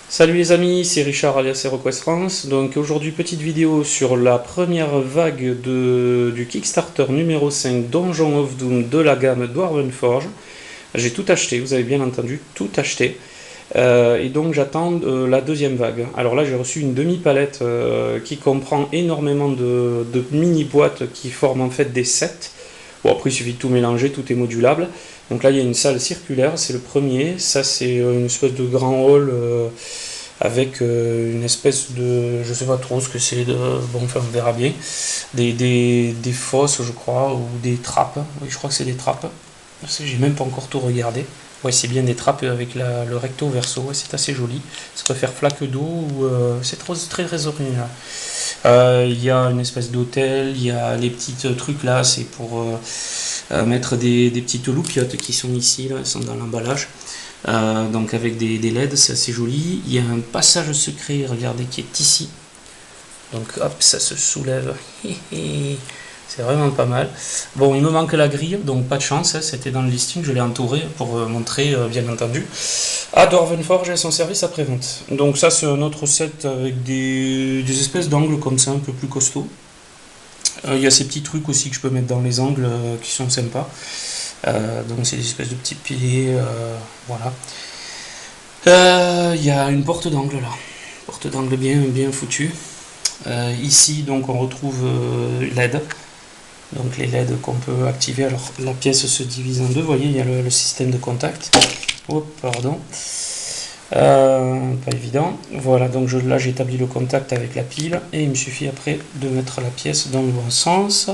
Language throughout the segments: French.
Salut les amis, c'est Richard alias HeroQuest France. Donc aujourd'hui petite vidéo sur la première vague du Kickstarter numéro 5 Donjon of Doom de la gamme Dwarven Forge. J'ai tout acheté, vous avez bien entendu, tout acheté. Et donc j'attends la deuxième vague. Alors là j'ai reçu une demi-palette qui comprend énormément de mini-boîtes qui forment en fait des sets. Bon après il suffit de tout mélanger, tout est modulable. Donc là il y a une salle circulaire, c'est le premier. Ça c'est une espèce de grand hall avec une espèce de... je sais pas trop ce que c'est, bon enfin on verra bien. Des fosses je crois, ou des trappes. Oui je crois que c'est des trappes. J'ai même pas encore tout regardé. Ouais, c'est bien des trappes avec le recto verso, ouais, c'est assez joli. Ça peut faire flaque d'eau ou c'est très très original. Il y a une espèce d'hôtel, il y a les petits trucs là, c'est pour mettre des petites loupiottes qui sont ici, là, elles sont dans l'emballage. Donc avec des LED, c'est assez joli. Il y a un passage secret, regardez, qui est ici. Donc hop, ça se soulève. C'est vraiment pas mal. Bon, il me manque la grille, donc pas de chance, hein, c'était dans le listing, je l'ai entouré pour montrer, bien entendu, à Dwarven Forge et son service après-vente. Donc ça, c'est un autre set avec des espèces d'angles comme ça, un peu plus costauds. Il y a ces petits trucs aussi que je peux mettre dans les angles qui sont sympas. Donc c'est des espèces de petits piliers, voilà. Il y a une porte d'angle là, porte d'angle bien foutue. Ici, donc on retrouve LED. Donc les LED qu'on peut activer, alors la pièce se divise en deux, vous voyez il y a le système de contact. Oh pardon, pas évident. Voilà, donc là j'ai établi le contact avec la pile et il me suffit après de mettre la pièce dans le bon sens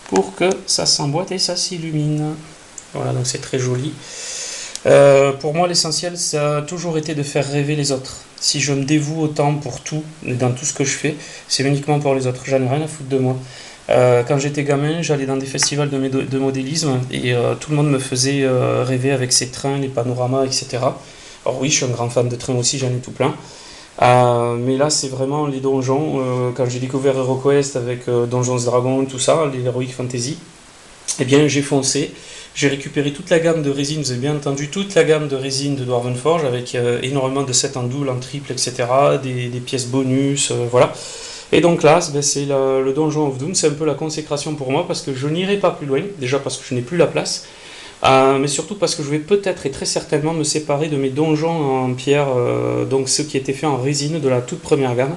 pour que ça s'emboîte et ça s'illumine. Voilà, donc c'est très joli. Pour moi l'essentiel ça a toujours été de faire rêver les autres. Si je me dévoue autant pour tout, dans tout ce que je fais, c'est uniquement pour les autres, j'en ai rien à foutre de moi. Quand j'étais gamin, j'allais dans des festivals de modélisme et tout le monde me faisait rêver avec ses trains, les panoramas, etc. Alors oui, je suis un grand fan de trains aussi, j'en ai tout plein. Mais là, c'est vraiment les donjons. Quand j'ai découvert HeroQuest avec Donjons Dragons, tout ça, les Heroic Fantasy, eh bien j'ai foncé. J'ai récupéré toute la gamme de résine, vous avez bien entendu, toute la gamme de résine de Dwarven Forge avec énormément de sets en double, en triple, etc. Des pièces bonus, voilà. Et donc là, c'est le Donjon of Doom, c'est un peu la consécration pour moi parce que je n'irai pas plus loin, déjà parce que je n'ai plus la place, mais surtout parce que je vais peut-être et très certainement me séparer de mes donjons en pierre, donc ceux qui étaient faits en résine de la toute première gamme,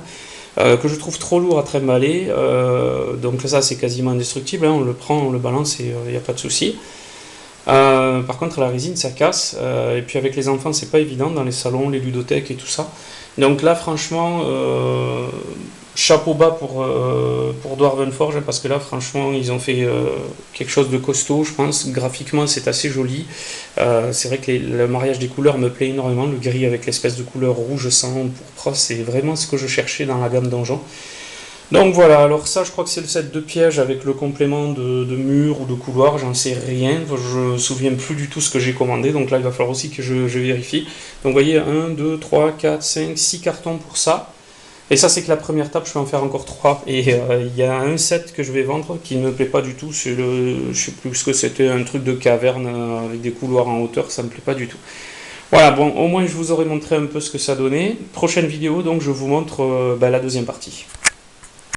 que je trouve trop lourd à trimballer, donc ça c'est quasiment indestructible, hein, on le prend, on le balance et il n'y a pas de souci. Par contre la résine ça casse, et puis avec les enfants c'est pas évident dans les salons, les ludothèques et tout ça. Donc là franchement, chapeau bas pour Dwarven Forge, parce que là franchement ils ont fait quelque chose de costaud je pense, graphiquement c'est assez joli. C'est vrai que le mariage des couleurs me plaît énormément, le gris avec l'espèce de couleur rouge sang pourpre, c'est vraiment ce que je cherchais dans la gamme donjon. Donc voilà, alors ça je crois que c'est le set de pièges avec le complément de mur ou de couloir, j'en sais rien, je me souviens plus du tout ce que j'ai commandé, donc là il va falloir aussi que je vérifie. Donc vous voyez, 1, 2, 3, 4, 5, 6 cartons pour ça. Et ça c'est que la première tape, je vais en faire encore 3. Et il y a un set que je vais vendre qui ne me plaît pas du tout, c'est je sais plus ce que c'était, un truc de caverne avec des couloirs en hauteur, ça me plaît pas du tout. Voilà, bon, au moins je vous aurais montré un peu ce que ça donnait. Prochaine vidéo, donc je vous montre la deuxième partie.